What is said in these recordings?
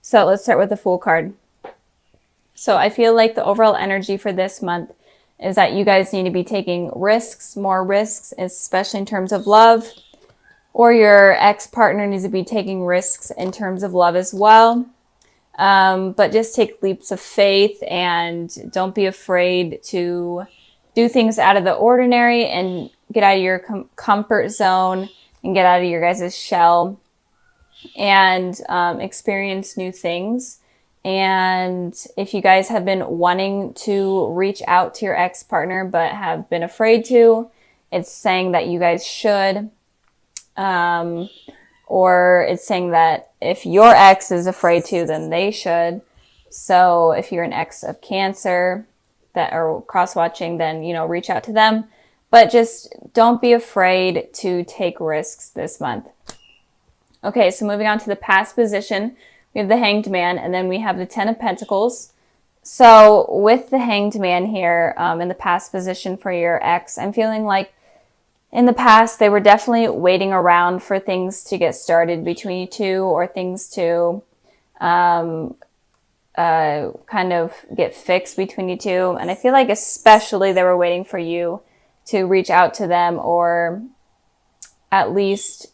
So let's start with the Fool card. So I feel like the overall energy for this month is that you guys need to be taking risks, more risks, especially in terms of love, or your ex-partner needs to be taking risks in terms of love as well. But just take leaps of faith and don't be afraid to do things out of the ordinary and get out of your comfort zone and get out of your guys' shell and experience new things. And if you guys have been wanting to reach out to your ex-partner but have been afraid to, it's saying that you guys should. Or it's saying that if your ex is afraid to, then they should. So if you're an ex of Cancer that are cross-watching, then, you know, reach out to them. But just don't be afraid to take risks this month. Okay, so moving on to the past position, we have the Hanged Man, and then we have the Ten of Pentacles. So with the Hanged Man here, in the past position for your ex, I'm feeling like in the past, they were definitely waiting around for things to get started between you two, or things to kind of get fixed between you two. And I feel like especially they were waiting for you to reach out to them, or at least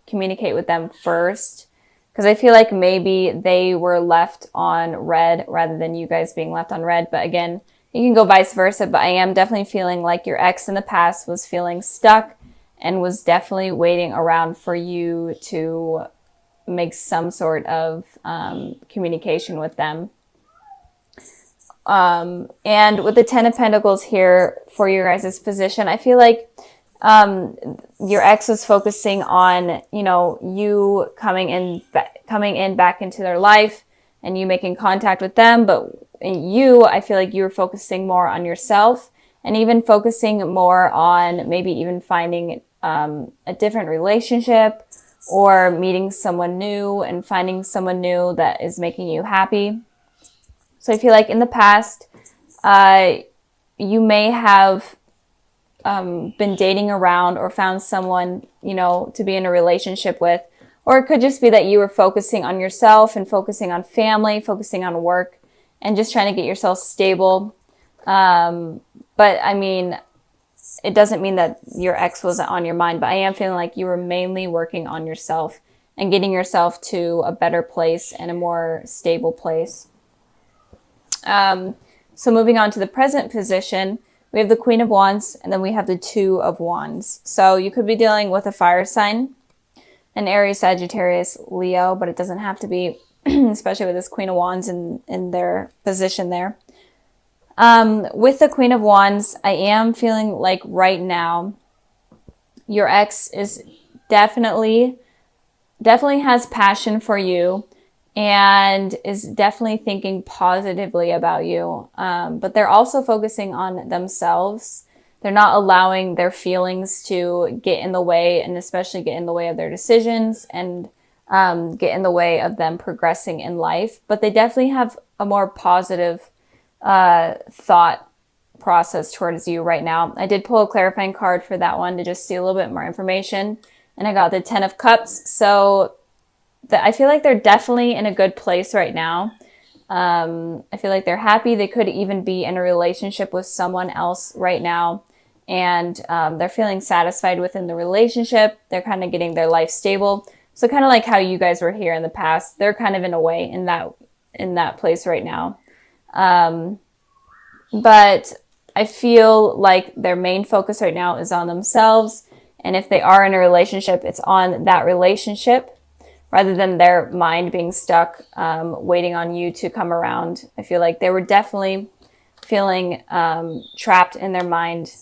communicate with them first. Because I feel like maybe they were left on red rather than you guys being left on red. But again, you can go vice versa, but I am definitely feeling like your ex in the past was feeling stuck and was definitely waiting around for you to make some sort of communication with them. And with the Ten of Pentacles here for your guys' position, I feel like your ex was focusing on, you know, you coming in back into their life and you making contact with them, but I feel like you were focusing more on yourself and even focusing more on maybe even finding a different relationship or meeting someone new and finding someone new that is making you happy. So I feel like in the past, you may have been dating around or found someone, you know, to be in a relationship with, or it could just be that you were focusing on yourself and focusing on family, focusing on work, and just trying to get yourself stable. But I mean, it doesn't mean that your ex wasn't on your mind, but I am feeling like you were mainly working on yourself and getting yourself to a better place and a more stable place. So moving on to the present position, we have the Queen of Wands, and then we have the Two of Wands. So you could be dealing with a fire sign, an Aries, Sagittarius, Leo, but it doesn't have to be, especially with this Queen of Wands in their position there. With the Queen of Wands, I am feeling like right now, your ex is definitely has passion for you and is definitely thinking positively about you. But they're also focusing on themselves. They're not allowing their feelings to get in the way, and especially get in the way of their decisions and get in the way of them progressing in life. But they definitely have a more positive thought process towards you right now. I did pull a clarifying card for that one to just see a little bit more information. And I got the Ten of Cups. So I feel like they're definitely in a good place right now. I feel like they're happy. They could even be in a relationship with someone else right now. And they're feeling satisfied within the relationship. They're kind of getting their life stable. So kind of like how you guys were here in the past, they're kind of in a way in that place right now. But I feel like their main focus right now is on themselves. And if they are in a relationship, it's on that relationship rather than their mind being stuck, waiting on you to come around. I feel like they were definitely feeling trapped in their mind,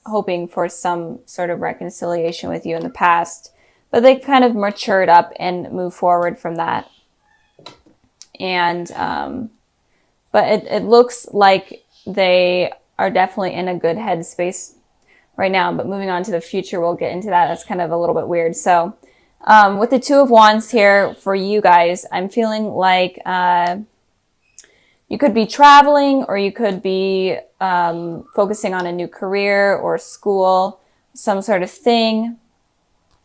hoping for some sort of reconciliation with you in the past. But they kind of matured up and moved forward from that. And, but it looks like they are definitely in a good headspace right now. But moving on to the future, we'll get into that. That's kind of a little bit weird. So with the Two of Wands here for you guys, I'm feeling like you could be traveling, or you could be focusing on a new career or school, some sort of thing.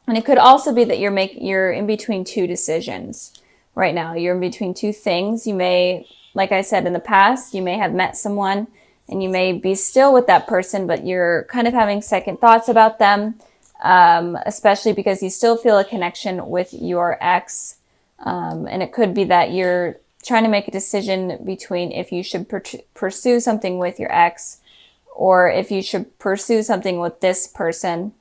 And it could also be that you're in between two decisions. right now. You're in between two things. You may, like I said in the past, you may have met someone and you may be still with that person, but you're kind of having second thoughts about them, especially because you still feel a connection with your ex. And it could be that you're trying to make a decision between if you should pursue something with your ex or if you should pursue something with this person.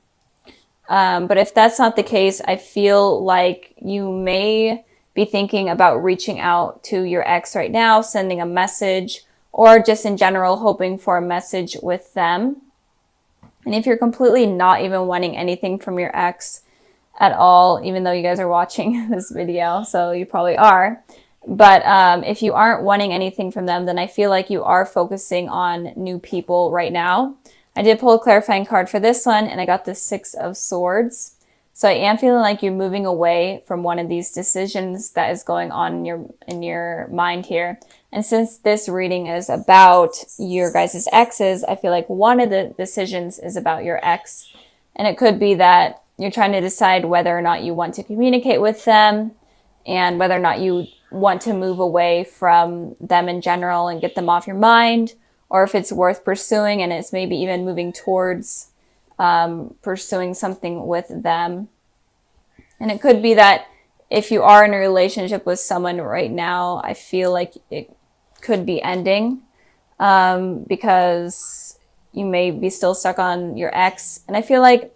But if that's not the case, I feel like you may be thinking about reaching out to your ex right now, sending a message, or just in general hoping for a message with them. And if you're completely not even wanting anything from your ex at all, even though you guys are watching this video, so you probably are. But if you aren't wanting anything from them, then I feel like you are focusing on new people right now. I did pull a clarifying card for this one, and I got the Six of Swords. So I am feeling like you're moving away from one of these decisions that is going on in your mind here. And since this reading is about your guys' exes, I feel like one of the decisions is about your ex. And it could be that you're trying to decide whether or not you want to communicate with them and whether or not you want to move away from them in general and get them off your mind, or if it's worth pursuing and it's maybe even moving towards pursuing something with them. And it could be that if you are in a relationship with someone right now, I feel like it could be ending because you may be still stuck on your ex. And I feel like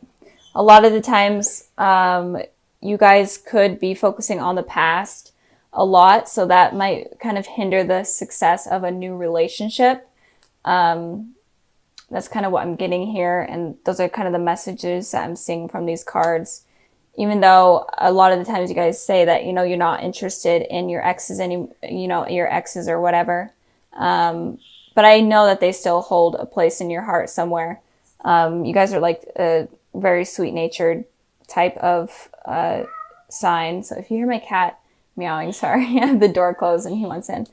a lot of the times you guys could be focusing on the past a lot, so that might kind of hinder the success of a new relationship. That's kind of what I'm getting here, and those are kind of the messages that I'm seeing from these cards. Even though a lot of the times you guys say that, you know, you're not interested in your exes your exes or whatever. But I know that they still hold a place in your heart somewhere. You guys are like a very sweet-natured type of sign. So if you hear my cat meowing, sorry, I have the door closed and he wants in.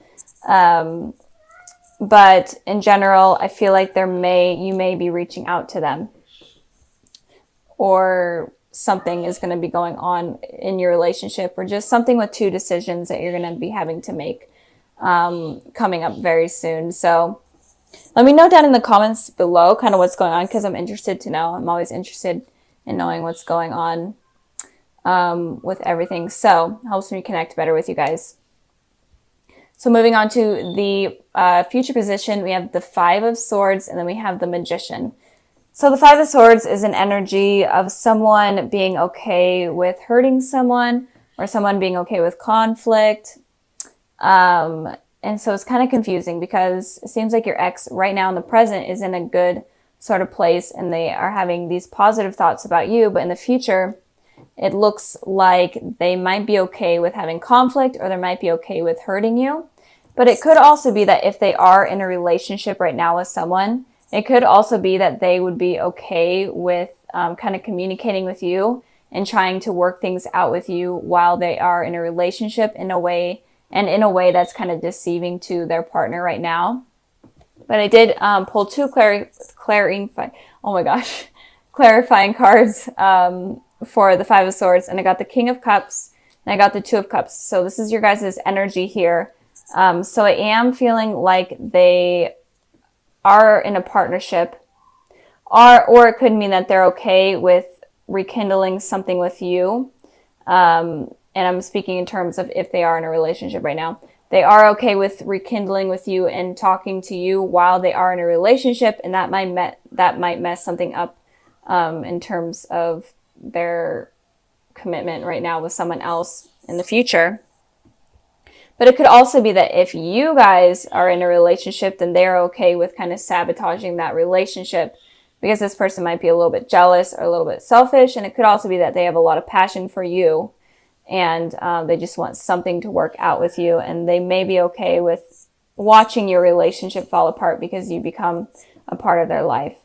But in general, I feel like you may be reaching out to them, or something is going to be going on in your relationship, or just something with two decisions that you're going to be having to make coming up very soon. So let me know down in the comments below kind of what's going on, because I'm interested to know. I'm always interested in knowing what's going on with everything. So it helps me connect better with you guys. So moving on to the future position, we have the Five of Swords, and then we have the Magician. So the Five of Swords is an energy of someone being okay with hurting someone, or someone being okay with conflict. And so it's kind of confusing because it seems like your ex right now in the present is in a good sort of place and they are having these positive thoughts about you, but in the future, it looks like they might be okay with having conflict, or they might be okay with hurting you. But it could also be that if they are in a relationship right now with someone, it could also be that they would be okay with kind of communicating with you and trying to work things out with you while they are in a relationship in a way that's kind of deceiving to their partner right now. But I did pull two clarifying cards for the Five of Swords, and I got the King of Cups and I got the Two of Cups. So this is your guys' energy here. So I am feeling like they are in a partnership, or it could mean that they're okay with rekindling something with you. And I'm speaking in terms of if they are in a relationship right now. They are okay with rekindling with you and talking to you while they are in a relationship, and that might mess something up in terms of their commitment right now with someone else in the future. But it could also be that if you guys are in a relationship, then they're okay with kind of sabotaging that relationship, because this person might be a little bit jealous or a little bit selfish. And it could also be that they have a lot of passion for you, and they just want something to work out with you. And they may be okay with watching your relationship fall apart because you become a part of their life.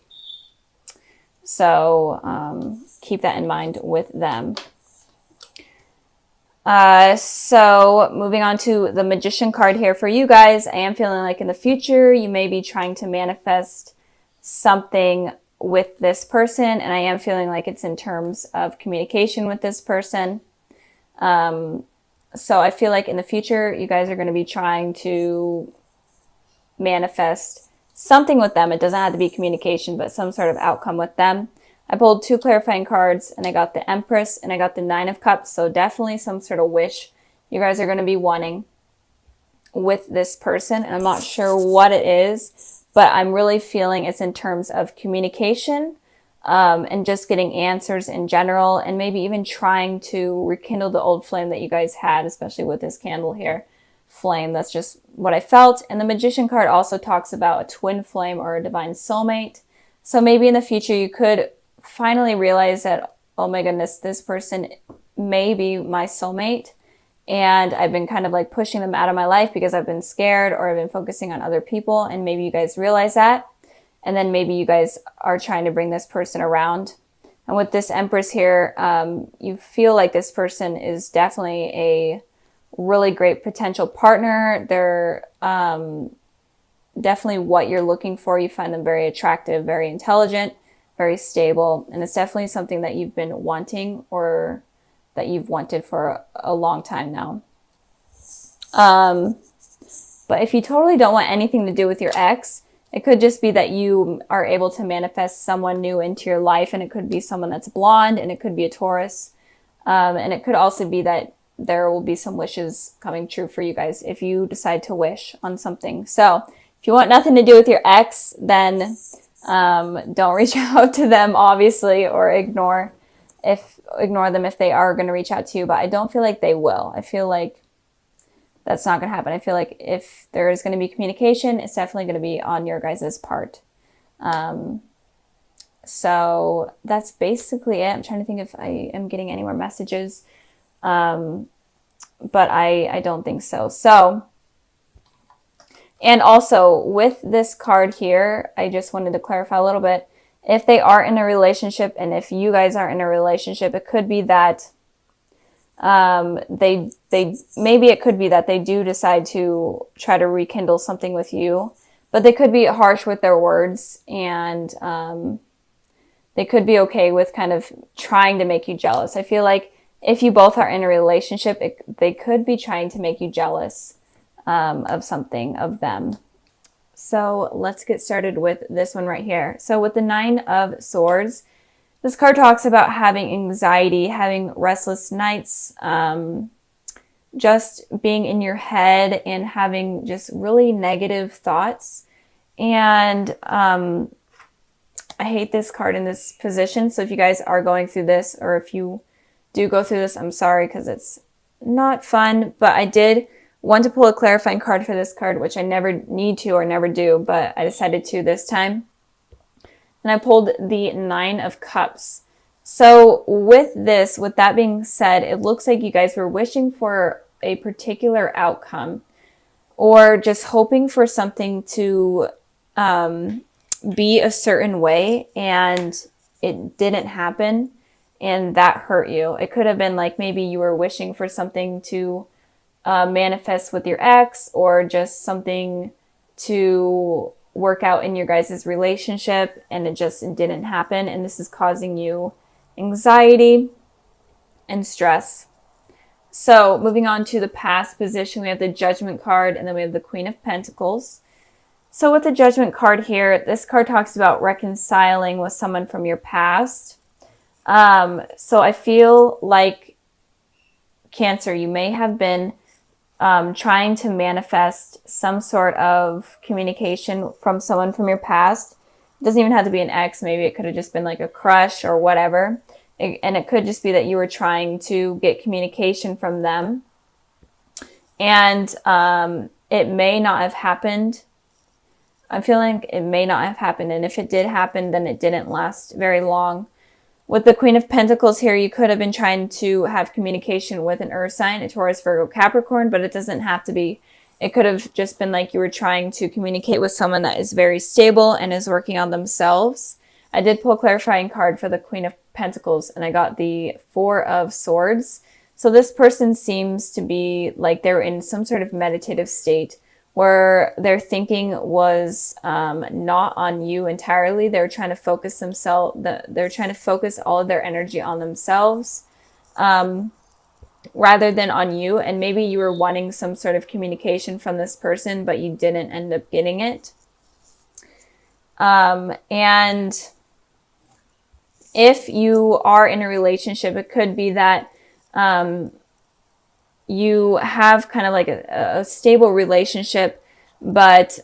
So keep that in mind with them. So moving on to the Magician card here for you guys, I am feeling like in the future, you may be trying to manifest something with this person. And I am feeling like it's in terms of communication with this person. So I feel like in the future, you guys are going to be trying to manifest something with them. It doesn't have to be communication, but some sort of outcome with them. I pulled 2 clarifying cards, and I got the Empress and I got the 9 of Cups. So definitely some sort of wish you guys are going to be wanting with this person. And I'm not sure what it is, but I'm really feeling it's in terms of communication, and just getting answers in general, and maybe even trying to rekindle the old flame that you guys had, especially with this candle here. Flame, that's just what I felt. And the Magician card also talks about a twin flame or a divine soulmate. So maybe in the future you could finally realize that, oh my goodness, this person may be my soulmate, and I've been kind of like pushing them out of my life because I've been scared or I've been focusing on other people, and maybe you guys realize that, and then maybe you guys are trying to bring this person around. And with this Empress here, you feel like this person is definitely a really great potential partner. They're definitely what you're looking for. You find them very attractive, very intelligent, very stable, and it's definitely something that you've been wanting, or that you've wanted for a long time now. But if you totally don't want anything to do with your ex, it could just be that you are able to manifest someone new into your life, and it could be someone that's blonde, and it could be a Taurus, and it could also be that there will be some wishes coming true for you guys if you decide to wish on something. So if you want nothing to do with your ex, then don't reach out to them, obviously, or ignore them if they are going to reach out to you. But I don't feel like they will. I feel like that's not going to happen. I feel like if there is going to be communication, it's definitely going to be on your guys' part. So that's basically it. I'm trying to think if I am getting any more messages. But I don't think so. So, and also with this card here, I just wanted to clarify a little bit. If they are in a relationship, and if you guys are in a relationship, it could be that maybe it could be that they do decide to try to rekindle something with you, but they could be harsh with their words, and they could be okay with kind of trying to make you jealous. I feel like if you both are in a relationship, they could be trying to make you jealous of something of them. So let's get started with this one right here. So with the 9 of Swords, this card talks about having anxiety, having restless nights, just being in your head and having just really negative thoughts. And I hate this card in this position. So if you guys are going through this, or if you do go through this, I'm sorry, because it's not fun. But I did want to pull a clarifying card for this card, which I never need to or never do, but I decided to this time. And I pulled the 9 of Cups. So with that being said, it looks like you guys were wishing for a particular outcome, or just hoping for something to be a certain way, and it didn't happen, and that hurt you. It could have been like maybe you were wishing for something to manifest with your ex, or just something to work out in your guys' relationship, and it just didn't happen, and this is causing you anxiety and stress. So moving on to the past position, we have the Judgment card, and then we have the Queen of Pentacles. So with the Judgment card here, this card talks about reconciling with someone from your past. So I feel like, Cancer, you may have been trying to manifest some sort of communication from someone from your past. It doesn't even have to be an ex. Maybe it could have just been like a crush or whatever. And it could just be that you were trying to get communication from them. And it may not have happened. I'm feeling it may not have happened. And if it did happen, then it didn't last very long. With the Queen of Pentacles here, you could have been trying to have communication with an Earth sign, a Taurus, Virgo, Capricorn, but it doesn't have to be. It could have just been like you were trying to communicate with someone that is very stable and is working on themselves. I did pull a clarifying card for the Queen of Pentacles, and I got the 4 of Swords. So this person seems to be like they're in some sort of meditative state where their thinking was not on you entirely. They're trying to focus they're trying to focus all of their energy on themselves. rather than on you. And maybe you were wanting some sort of communication from this person, but you didn't end up getting it. And if you are in a relationship, it could be that you have kind of like a stable relationship, but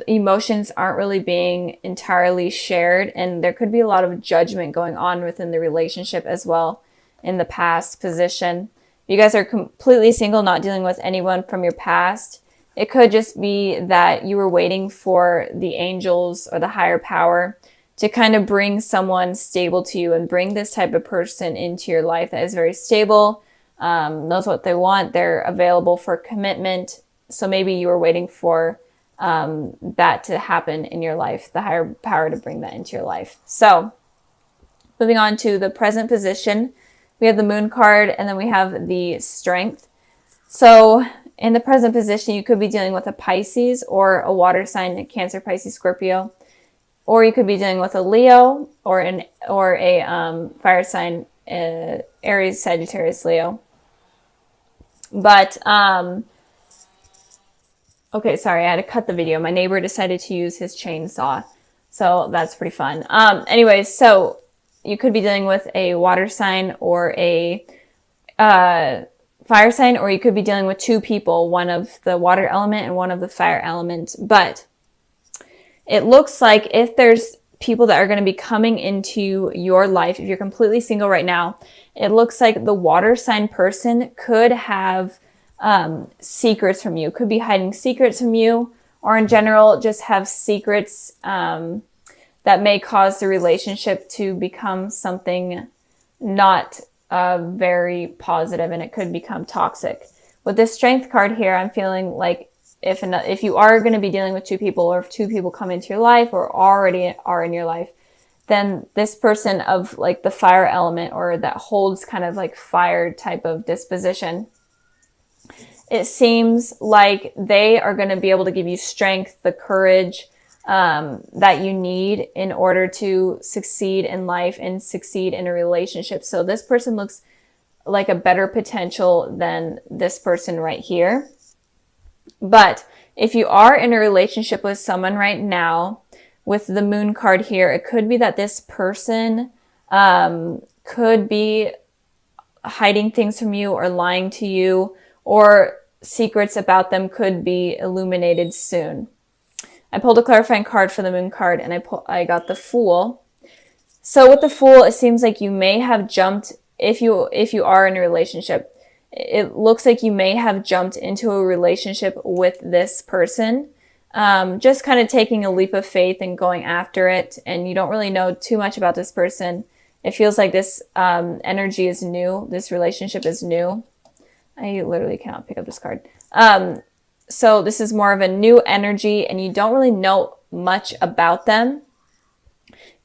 emotions aren't really being entirely shared. And there could be a lot of judgment going on within the relationship as well in the past position. You guys are completely single, not dealing with anyone from your past. It could just be that you were waiting for the angels or the higher power to kind of bring someone stable to you and bring this type of person into your life that is very stable, knows what they want, they're available for commitment. So maybe you were waiting for that to happen in your life, the higher power to bring that into your life. So moving on to the present position, we have the moon card and then we have the strength. So in the present position, you could be dealing with a Pisces or a water sign, a Cancer, Pisces, Scorpio, or you could be dealing with a Leo or a fire sign, Aries, Sagittarius, Leo. But okay, sorry, I had to cut the video. My neighbor decided to use his chainsaw, so that's pretty fun. Anyways, so you could be dealing with a water sign or a fire sign, or you could be dealing with two people, one of the water element and one of the fire element. But it looks like if there's people that are going to be coming into your life, if you're completely single right now, it looks like the water sign person could have secrets from you, could be hiding secrets from you, or in general, just have secrets that may cause the relationship to become something not very positive, and it could become toxic. With this strength card here, I'm feeling like if you are going to be dealing with two people, or if two people come into your life or already are in your life, then this person of like the fire element, or that holds kind of like fire type of disposition, it seems like they are going to be able to give you strength, the courage that you need in order to succeed in life and succeed in a relationship. So this person looks like a better potential than this person right here. But if you are in a relationship with someone right now, with the moon card here, it could be that this person could be hiding things from you or lying to you, or secrets about them could be illuminated soon. I pulled a clarifying card for the moon card, and I got the Fool. So with the Fool, it seems like you may have jumped, if you are in a relationship, it looks like you may have jumped into a relationship with this person, just kind of taking a leap of faith and going after it, and you don't really know too much about this person. It feels like this energy is new, this relationship is new. I literally cannot pick up this card. So this is more of a new energy, and you don't really know much about them.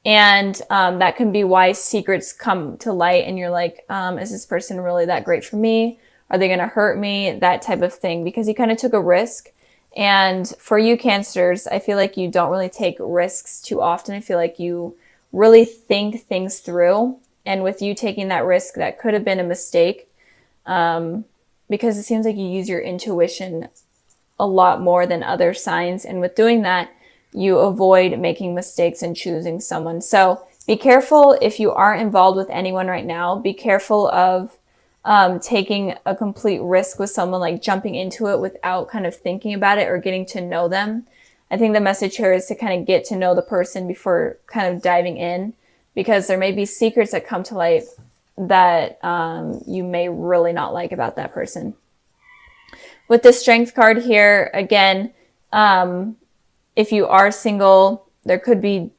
And that can be why secrets come to light, and you're like, is this person really that great for me? Are they going to hurt me? That type of thing, because you kind of took a risk. And for you Cancers, I feel like you don't really take risks too often. I feel like you really think things through. And with you taking that risk, that could have been a mistake, because it seems like you use your intuition a lot more than other signs. And with doing that, you avoid making mistakes and choosing someone. So be careful if you are involved with anyone right now. Be careful of taking a complete risk with someone, like jumping into it without kind of thinking about it or getting to know them. I think the message here is to kind of get to know the person before kind of diving in, because there may be secrets that come to light that you may really not like about that person. With the Strength card here, again, if you are single, there could be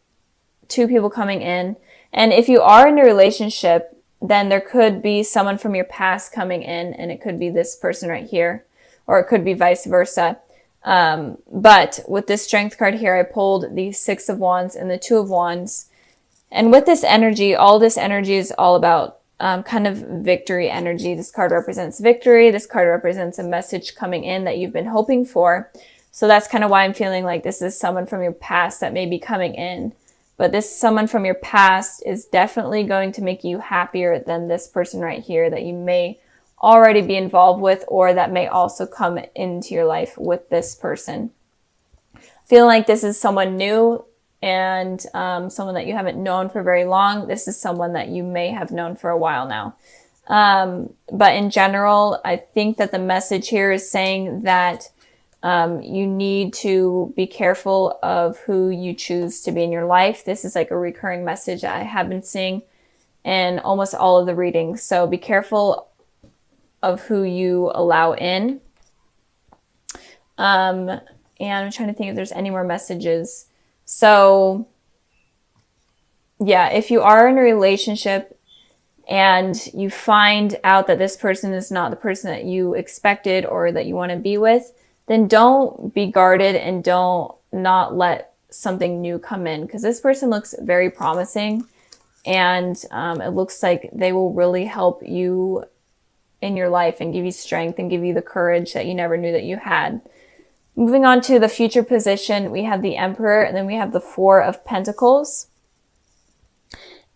two people coming in. And if you are in a relationship, then there could be someone from your past coming in, and it could be this person right here, or it could be vice versa. But with this Strength card here, I pulled the Six of Wands and the Two of Wands. And with this energy, all this energy is all about kind of victory energy. This card represents victory. This card represents a message coming in that you've been hoping for. So that's kind of why I'm feeling like this is someone from your past that may be coming in. But this someone from your past is definitely going to make you happier than this person right here that you may already be involved with, or that may also come into your life with this person. Feeling like this is someone new and someone that you haven't known for very long. This is someone that you may have known for a while now. But in general, I think that the message here is saying that you need to be careful of who you choose to be in your life. This is like a recurring message I have been seeing in almost all of the readings. So be careful of who you allow in. And I'm trying to think if there's any more messages. So yeah, if you are in a relationship and you find out that this person is not the person that you expected or that you want to be with, then don't be guarded and don't not let something new come in, because this person looks very promising, and it looks like they will really help you in your life and give you strength and give you the courage that you never knew that you had. Moving on to the future position, we have the Emperor, and then we have the Four of Pentacles.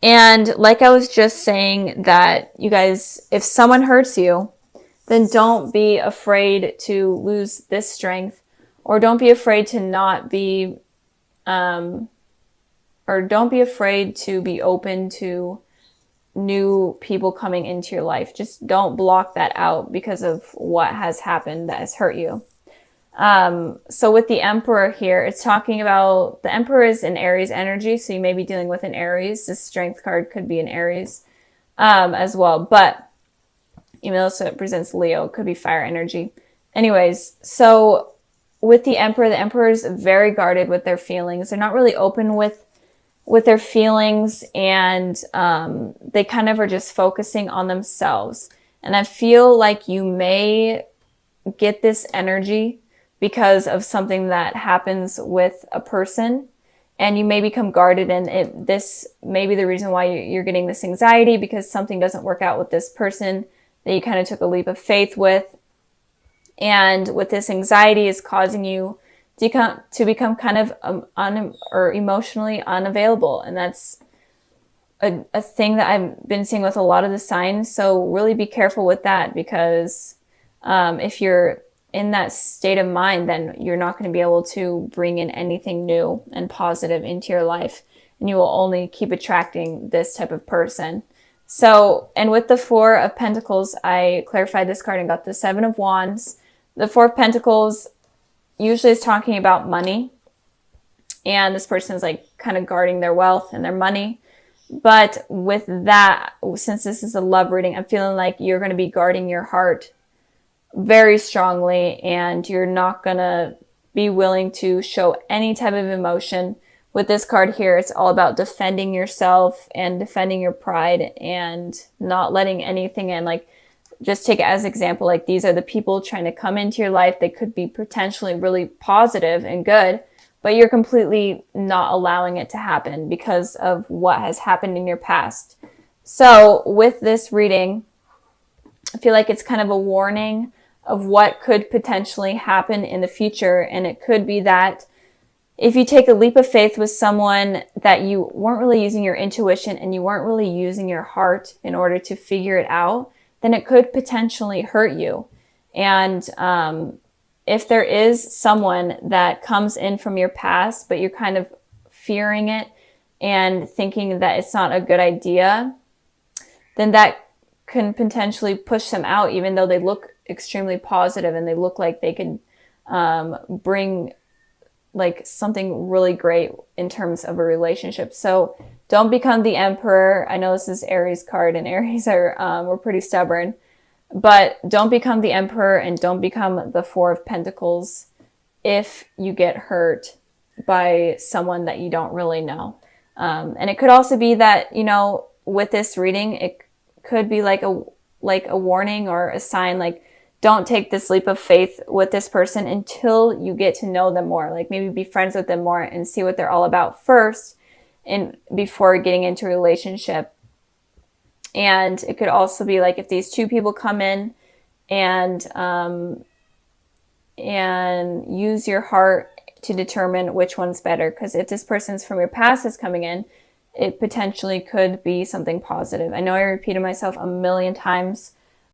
And like I was just saying, that you guys, if someone hurts you, then don't be afraid to lose this strength, or don't be afraid to not be, or don't be afraid to be open to new people coming into your life. Just don't block that out because of what has happened that has hurt you. So with the Emperor here, it's talking about, the Emperor is an Aries energy, so you may be dealing with an Aries. This Strength card could be an Aries as well, but even though it presents Leo, it could be fire energy. Anyways, so with the Emperor is very guarded with their feelings. They're not really open with their feelings, and they kind of are just focusing on themselves. And I feel like you may get this energy because of something that happens with a person, and you may become guarded, and this may be the reason why you're getting this anxiety, because something doesn't work out with this person that you kind of took a leap of faith with. And with this anxiety is causing you to become kind of emotionally unavailable. And that's a thing that I've been seeing with a lot of the signs. So really be careful with that, because if you're in that state of mind, then you're not going to be able to bring in anything new and positive into your life, and you will only keep attracting this type of person. So, and with the Four of Pentacles, I clarified this card and got the Seven of Wands. The Four of Pentacles usually is talking about money, and this person is like kind of guarding their wealth and their money. But with that, since this is a love reading, I'm feeling like you're going to be guarding your heart very strongly, and you're not going to be willing to show any type of emotion. With this card here, it's all about defending yourself and defending your pride and not letting anything in. Like, just take it as an example, like these are the people trying to come into your life. They could be potentially really positive and good, but you're completely not allowing it to happen because of what has happened in your past. So with this reading, I feel like it's kind of a warning of what could potentially happen in the future. And it could be that if you take a leap of faith with someone that you weren't really using your intuition and you weren't really using your heart in order to figure it out, then it could potentially hurt you. And if there is someone that comes in from your past, but you're kind of fearing it and thinking that it's not a good idea, then that can potentially push them out, even though they look extremely positive and they look like they could bring like something really great in terms of a relationship. So don't become the Emperor. I know this is Aries card, and Aries are we're pretty stubborn, but don't become the Emperor and don't become the Four of Pentacles if you get hurt by someone that you don't really know. And it could also be that, you know, with this reading, it could be like a warning or a sign, like, don't take this leap of faith with this person until you get to know them more. Like, maybe be friends with them more and see what they're all about first, and before getting into a relationship. And it could also be like, if these two people come in and use your heart to determine which one's better. Because if this person's from your past is coming in, it potentially could be something positive. I know I repeated myself a million times,